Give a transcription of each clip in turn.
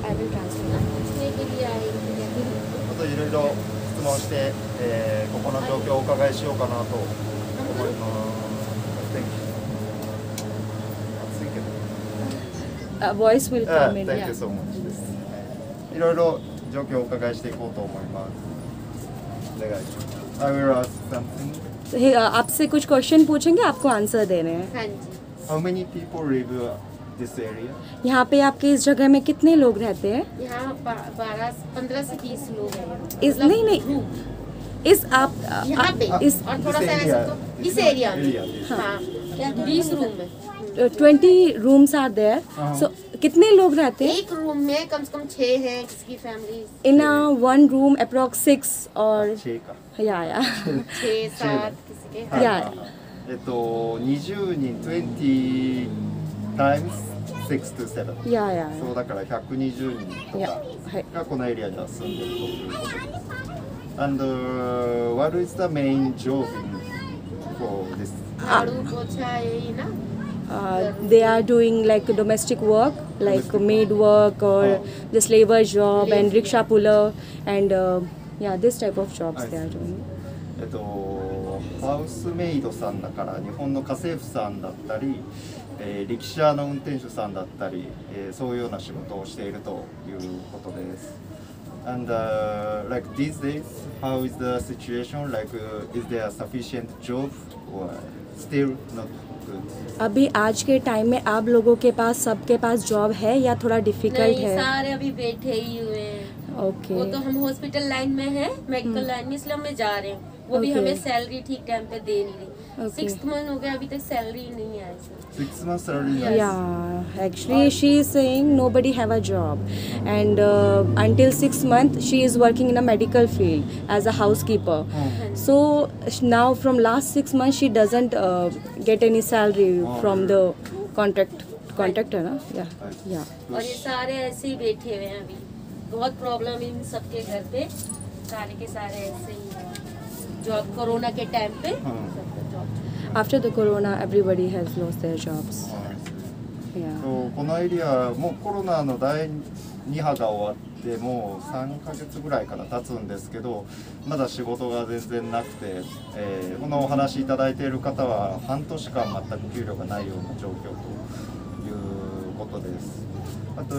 I will translate. पूछने के लिए आए थे। あといろいろ質問して、ここの状況をお伺いしようかなと思います。Thank you. 暑いけど。Voice will come in. Thank you so much です。いろいろ状況をお伺いしていこうと思います。お願いします。I will ask something. आपसे कुछ क्वेश्चन पूछेंगे, आपको आंसर देने हैं। हाँ जी। How many people live this area? यहाँ पे आपके इस जगह में कितने लोग रहते हैं? यहाँ 15 से 20 लोग हैं। इस नहीं इस आप यहाँ पे इस और थोड़ा सा ऐसा तो इस एरिया में हाँ 20 रूम में 20 रूम्स आर देयर। सो कितने लोग रहते हैं? एक रूम में कम से कम 6 हैं किसकी family. In one room approx 6 और 6か。या 6-7 किसी के। या 20人20 times 6 to 7。या そうだから120人とかがこのエリアには住んでるということです。And what is the main job for this? झाड़ू पोछा यही ना। they are doing like domestic work, like maid work or just labor job and rickshaw puller and yeah, this type of jobs they are doing. ハウスメイドさんだから日本の家政婦さんだったり、リキシャーの運転手さんだったり、そういうような仕事をしているということです。And like these days, how is the situation? Like, is there sufficient job or still not good? अभी आज के time में आप लोगों के पास सबके पास job है या थोड़ा डिफिकल्ट है? सारे अभी बैठे ही हुए हैं। ओके। वो तो हम हॉस्पिटल लाइन में है, मेडिकल लाइन में, इसलिए हम जा रहे हैं। वो भी हमें सैलरी ठीक टाइम पे दे नहीं रही। 6 मंथ हो गया अभी तक सैलरी नहीं आई। 6 months salary? Yeah, actually she is saying nobody have a job and until 6 months she is working in a medical field as a housekeeper. So now from last 6 months she doesn't get any salary from the contractor ना? Yeah. और ये सारे ऐसे ही बैठे हुए हैं अभी। बहुत प्रॉब्लम इन सबके घर पे, सारे के सारे ऐसे ही जॉब कोरोना के टाइम पे। After the corona, everybody has lost their jobs. Yeah. このエリアもコロナの第2波が終わってもう3ヶ月ぐらいから経つんですけど、まだ仕事が全然なくて、このお話いただいている方は半年間全く給料がないような状況ということです。あと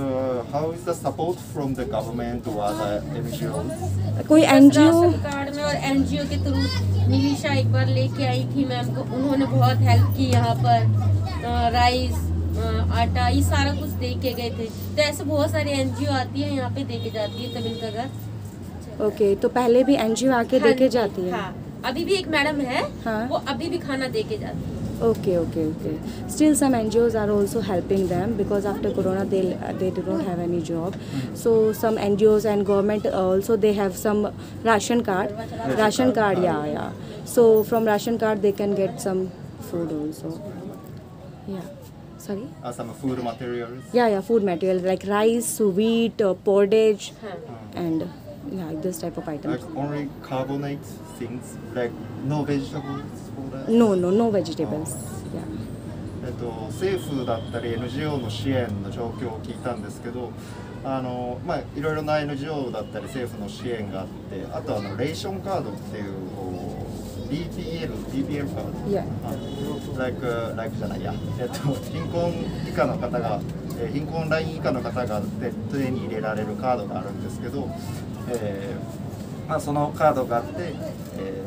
How is the support from the government or other NGOs? कोई NGO कार्ड में और NGO के थ्रू निलिशा एक बार लेके आई थी मैम को, उन्होंने बहुत हेल्प की। यहाँ पर राइस आटा ये सारा कुछ दे के गए थे। तो ऐसे बहुत सारे NGO आती है यहाँ पे दे के जाती है, तब इनका घर। ओके, तो पहले भी NGO आके दे के जाती है? हाँ, अभी भी एक मैडम है। हाँ। वो अभी भी खाना दे के जाती है। Okay. Still some NGOs are also helping them because after corona they don't have any job. So some NGOs and government also they have some ration card. Yeah. So from ration card they can get some food also. Yeah. Sorry? Some food materials? Yeah, food materials like rice, wheat, porridge and yeah, this type of items. Like only carbonate things, like no vegetables? No vegetables. Yeah. 政府だったり NGO の支援の状況を聞いたんですけど、いろいろな NGO だったり政府の支援があって、あとレーションカードっていうBPL カード、like じゃないや、貧困以下の方が、貧困ライン以下の方が手に入れられるカードがあるんですけど、そのカードがあって、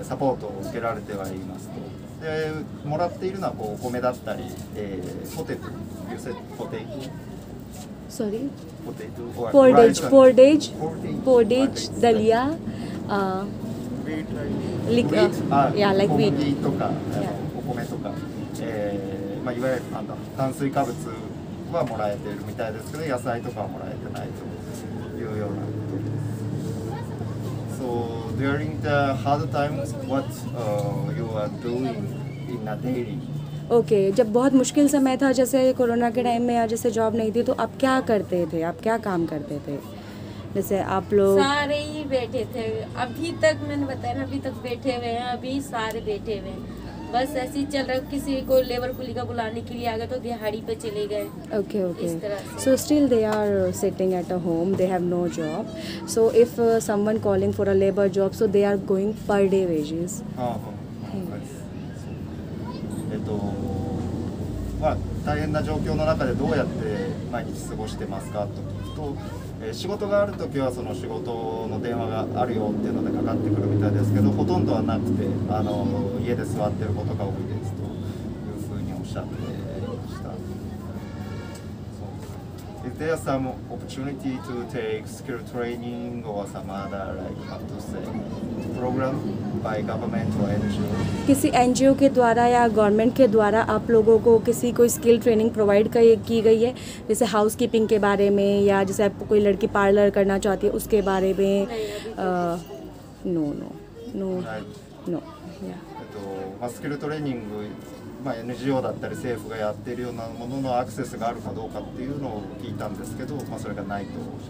サポートを受けられてはいますと。でもらっているのはお米だったり、ポテト、Sorry? porridge, dalia, like wheat 小麦とか、お米とか、いわゆる炭水化物はもらえているみたいですけど、野菜とかはもらえてないというようなことです。So during the hard times, what you are doing in a daily? Okay, जब बहुत मुश्किल समय था जैसे corona के time में या जैसे जॉब नहीं थी तो आप क्या करते थे, आप क्या काम करते थे? जैसे आप लोग सारे ही बैठे थे, अभी तक मैंने बताया ना, अभी तक बैठे हुए हैं, अभी सारे बैठे हुए हैं। बस ऐसे ही चल रहा है, किसी को लेबर कुली का बुलाने के लिए आ गए तो दिहाड़ी पे चले गए। Okay, okay. इस तरह से। So still they are sitting at a home. They have no job. So if someone calling for a labor job, so they are going per day wages. まあ、大変な状況の中でどうやって毎日過ごしてますかと聞くと、仕事があるときはその仕事の電話があるよっていうのでかかってくるみたいですけど、ほとんどはなくて家で座ってることが多いですというふうにおっしゃっていました。If there's some opportunity to take skill training or some other, like how to say, program by government or NGO, किसी NGO के द्वारा या government के द्वारा आप लोगों को किसी कोई स्किल ट्रेनिंग प्रोवाइड की गई है, जैसे हाउस कीपिंग के बारे में या जैसे आपको कोई लड़की पार्लर करना चाहती है उसके बारे में? No no no no. スキルトレーニング、NGO だったり政府がやっているようなもののアクセスがあるかどうかっていうのを聞いたんですけど、それがないとおっし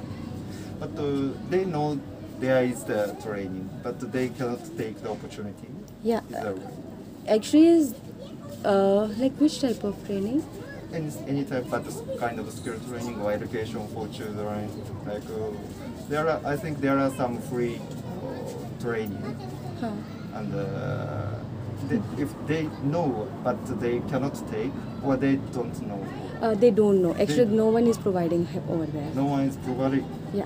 ゃって。But they know there is the training, but they cannot take the opportunity. Yeah, Is that right? actually is like which type of training? Any type, but kind of skill training or education for children. Like I think there are some free training, Huh. and if they know but they cannot take, or they don't know. They don't know. Actually, no one is providing over there. No one is providing. Yeah.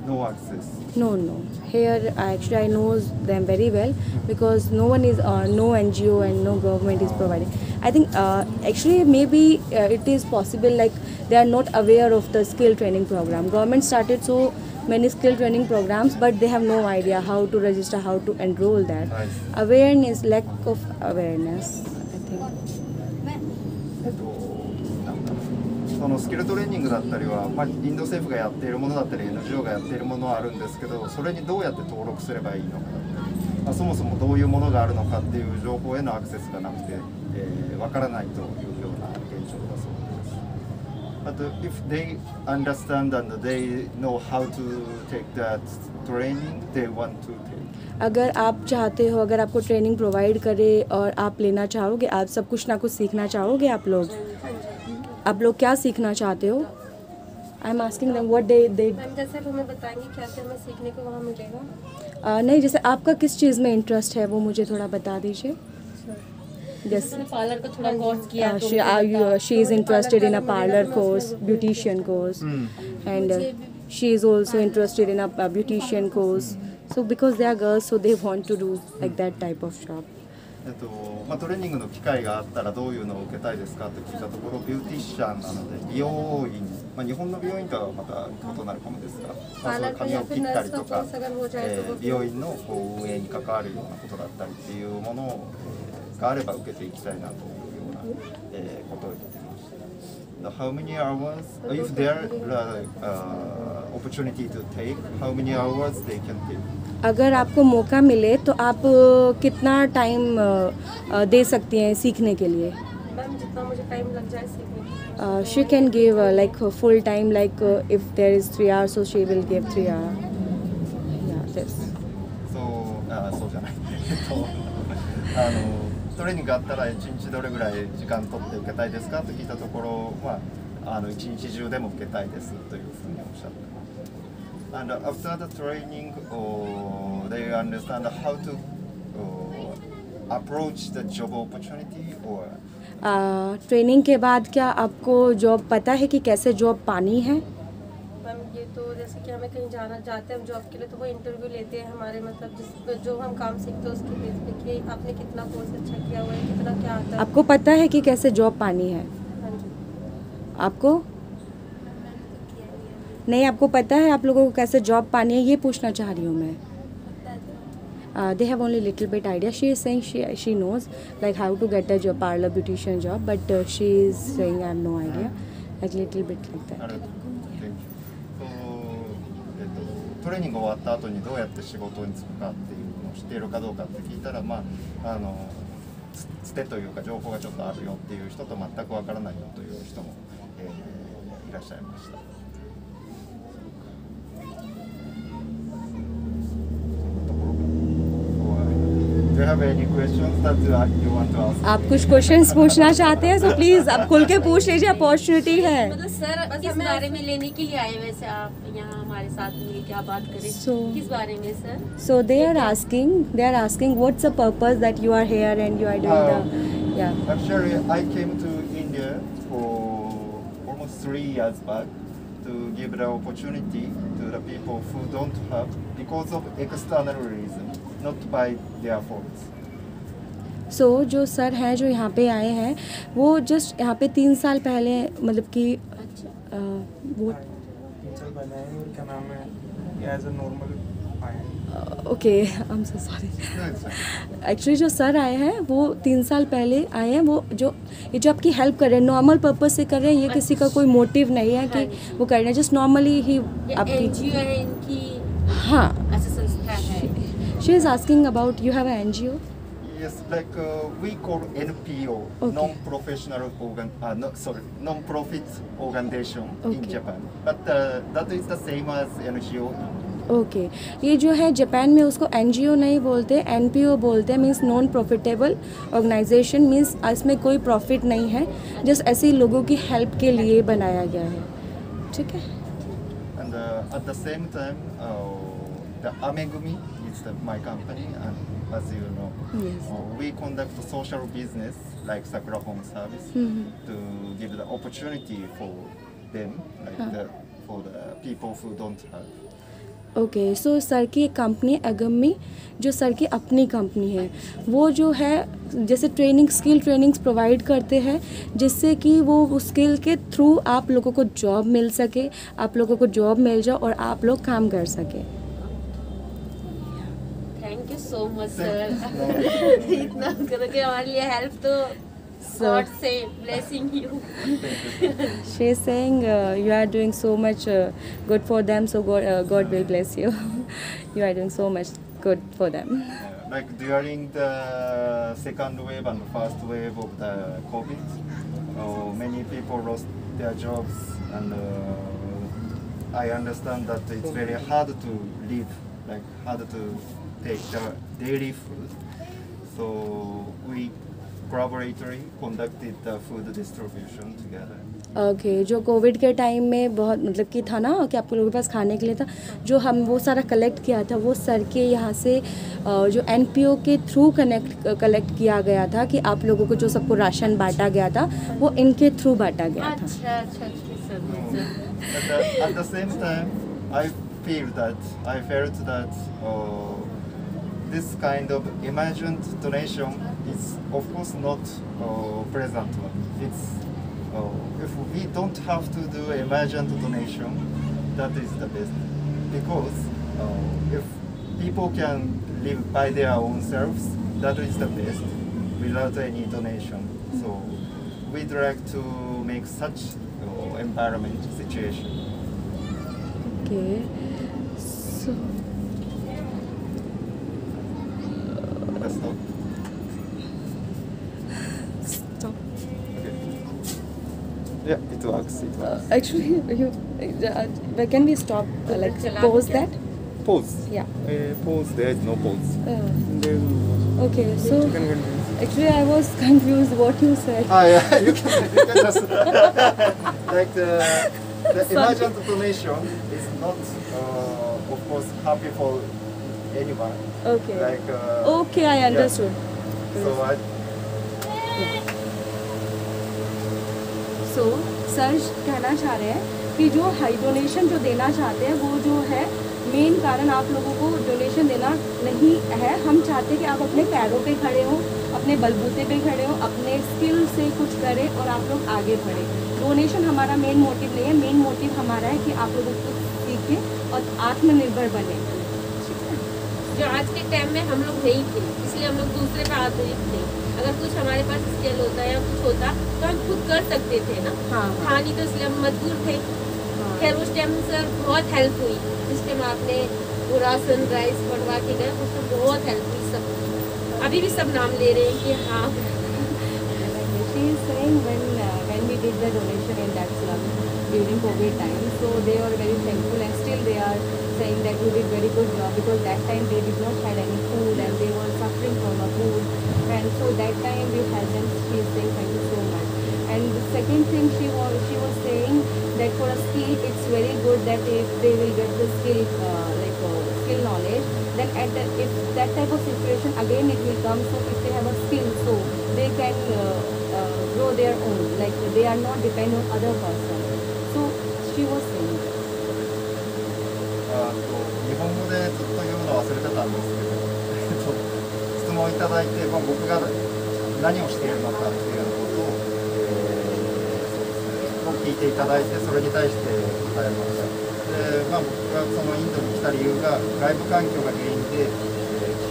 No access. No, no. Here, actually, I know them very well because no one is, no NGO and no government is providing. I think actually maybe it is possible like they are not aware of the skill training program. Government started so many skill training programs, but they have no idea how to register, how to enroll that. Right. Awareness, lack of awareness, I think. そのスキルトレーニングだったりは、インド政府がやっているものだったり NGO がやっているものはあるんですけど、それにどうやって登録すればいいのかだったり、そもそもどういうものがあるのかっていう情報へのアクセスがなくてわからないというような現状だそうです。But if they understand and they know how to take that training, they want to take. अगर आप चाहते हो, अगर आपको training provide करे और आप लेना चाहोगे, आप सब कुछ ना कुछ सीखना चाहोगे, आप लोग क्या सीखना चाहते हो? I am asking them what they जैसे हमें बताएंगे क्या क्या हमें सीखने को वहाँ मिलेगा? नहीं, जैसे आपका किस चीज़ में इंटरेस्ट है वो मुझे थोड़ा बता दीजिए। जैसे पार्लर का थोड़ा कोर्स किया, she is interested in a parlor course, beautician course, and she is also interested in a beautician course. So because they are girls, so they want to do like that type of job. トレーニングの機会があったらどういうのを受けたいですかって聞いたところ、ビューティシャンなので美容院、日本の美容院とはまた異なるかもですが、そういう髪を切ったりとか、美容院の運営に関わるようなことだったりっていうものがあれば受けていきたいなというようなことを言っていました。How many hours, if there are opportunity to take, how many hours they can take? अगर आपको मौका मिले तो आप कितना time दे सकती हैं सीखने के लिए? मैम जितना मुझे टाइम लग जाए सीखने। She can give like full time, like if there is 3 hours, so she will give 3 hours. Yeah, this. そうじゃない。トレーニングがあったら1日どれぐらい時間取って受けたいですかと聞いたところ、1日中でも受けたいですというふうにおっしゃってます。And after the training, they understand how to approach the job opportunity or. Training के बाद क्या आपको job पता है कि कैसे job पानी है? मैम ये तो जैसे कि हमें कहीं जाना चाहते हैं हम जॉब के लिए, तो वो इंटरव्यू लेते हैं हमारे, मतलब जो हम काम सीखते हैं उसके बेस पे कि आपने कितना कोर्स अच्छा किया हुआ है, कितना क्या आता है। आपको पता है कि कैसे जॉब पानी है? हाँ जी। आपको नहीं, आपको पता है आप लोगों को कैसे जॉब पानी है, ये पूछना चाह रही हूँ मैं। They have only little bit idea. She is saying she knows like how to get a job, parlor beautician job, but she is saying I have no idea, like little bit like that. トレーニング終わった後にどうやって仕事に就くかっていうのを知っているかどうかって聞いたら、つてというか情報がちょっとあるよっていう人と全くわからないよという人も、いらっしゃいました。Do you have any questions that you want to ask? आप कुछ questions पूछना चाहते हैं तो please आप खुल के पूछ लीजिए, अपॉर्चुनिटी है. मतलब सर किस बारे में लेने के लिए आए वैसे आप यहाँ हमारे साथ में क्या बात करें? किस बारे में sir? So they are asking what's the purpose that you are here and you are doing the yeah. Actually, I came to India for almost 3 years back to give the opportunity to the people who don't have because of external reason, not by their faults. So जो sir हैं जो यहाँ पे आए हैं वो just यहाँ पे 3 साल पहले मतलब कि वो 3 साल पहले आए और क्या नाम है एज अ नॉर्मल आए. Okay I am so sorry. Actually जो सर आए हैं वो 3 साल पहले आए हैं. वो जो ये जो आपकी हेल्प कर रहे हैं नॉर्मल पर्पस से कर रहे हैं, ये किसी का कोई मोटिव नहीं है कि वो कर रहे हैं, जस्ट नॉर्मली ही आपकी एनजीओ है इनकी. हाँ. ऐसा संस्था है. She is asking about you have a NGO. Yes, like we call NPO, Okay. non-profit organization in Okay. Japan. But that is the same as NGO. Okay ये जो है जापान में उसको एनजीओ नहीं बोलते, एनपीओ बोलते हैं. Means non profitable organization. Means इसमें कोई प्रॉफिट नहीं है, जस्ट ऐसे ही लोगों की हेल्प के लिए बनाया गया है. ठीक है. And at the same time, the Amegumi is my company, and as you know, Yes. we conduct social business like Sakura Home Service to give the opportunity for them, like for the people who don't have. Okay so sir की एक company अगम्मी जो sir की अपनी company है, वो जो है जैसे स्किल ट्रेनिंग्स प्रोवाइड करते हैं जिससे कि वो उस स्किल के थ्रू आप लोगों को जॉब मिल सके, आप लोगों को जॉब मिल जाए और आप लोग काम कर सके. Thank you so much sir. इतना करोगे हमारे लिए हेल्प तो गॉड से blessing you. She is saying you are doing so much good for them, so God will bless you. You are doing so much good for them. Like during the second wave and first wave of the COVID, many people lost their jobs, and I understand that it's very hard to live, like hard to take the daily food. So we collaboratively conducted the food distribution together. Okay जो Covid के time में बहुत मतलब कि था ना कि आप लोगों के पास खाने के लिए था, जो हम वो सारा कलेक्ट किया था वो सर के यहाँ से जो एनपीओ के थ्रू कलेक्ट किया गया था कि आप लोगों को जो सबको राशन बांटा गया था वो इनके थ्रू बांटा गया था. अच्छा अच्छा sir. But at the same time, I felt that this kind of emergent donation is of course not present one. It's if we don't have to do emergent donation, that is the best, because if people can live by their own selves, that is the best without any donation. So we'd like to make such environment situation. Okay so That's all. stop. Okay. Yeah, it works. Actually you can we stop like चला pause क्या? that. Pause. Yeah. Pause. There is no pause. Okay, so You can continue. actually I was confused what you said. Yeah, you can just like the emergent donation is not, of course, happy for anyone. Okay. Like. Okay, I understood. So I. So sir कहना चाह रहे हैं कि जो high donation जो देना चाहते हैं वो जो है मेन कारण आप लोगों को डोनेशन देना नहीं है. हम चाहते हैं कि आप अपने पैरों पे खड़े हो, अपने बलबूते पे खड़े हो, अपने स्किल से कुछ करें और आप लोग आगे बढ़े. डोनेशन हमारा मेन मोटिव नहीं है. मेन मोटिव हमारा है कि आप लोगों को सीखें और आत्मनिर्भर बने. जो आज के टाइम में हम लोग नहीं थे, इसलिए हम लोग दूसरे पे आधारित थे. अगर कुछ हमारे पास स्किल होता या कुछ होता तो हम खुद कर सकते थे ना. हाँ. था नहीं तो इसलिए हम मजबूर थे. खैर उस टाइम सर बहुत हेल्प हुई. जिस टाइम आपने वो राशन राइस बढ़वा के गए उस टाइम बहुत हेल्प हुई सब. अभी भी सब नाम ले रहे हैं कि हाँ. She is saying when we did the donation in that slum during COVID time, so they were very thankful and still they are saying that you did very good job because that time they did not had any food and they were suffering from a food, and so that time we help them. She is saying thank you so much. And the second thing she was saying that for a skill it's very good that if they will get the skill skill knowledge, then if that type of situation again it will come, so if they have a skill, so they can grow their own, like they are not dependent on other person. So she was saying that. 日本語でずっと言うの忘れてたんですけど質問いただいて、僕が何をしているのかっていうことを、そうですね、聞いていただいて、それに対して答えました。で、僕がそのインドに来た理由が外部環境が原因で、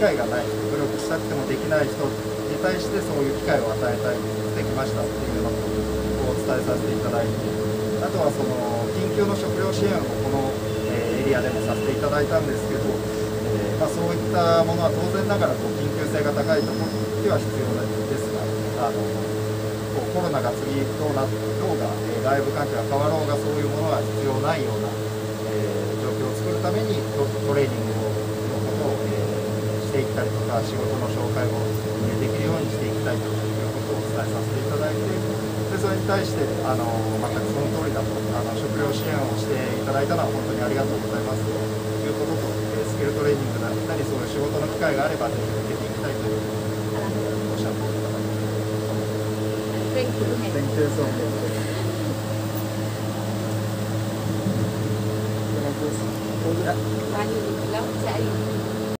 機会がない人、努力したくてもできない人に対してそういう機会を与えたいできましたっていうのをお伝えさせていただいて、あとはその緊急の食料支援をこのエリアでもさせていただいたんですけど、そういったものは当然ながら緊急性が高いところでは必要ですが、コロナが次どうなろうが、外部環境が変わろうが、そういうものは必要ないような、状況を作るためにトレーニングのことを、していったりとか、仕事の紹介をできるようにしていきたいということをお伝えさせていただいて、でそれに対して全くその通りだと、食料支援をしていただいたのは本当にありがとうございますということと、スキルトレーニングだったり、そういう仕事の機会があればぜひ受けていきたいというおっしゃっていただいて。Thank you. Thank you so much. Can I just hold it? Pani dibilang sa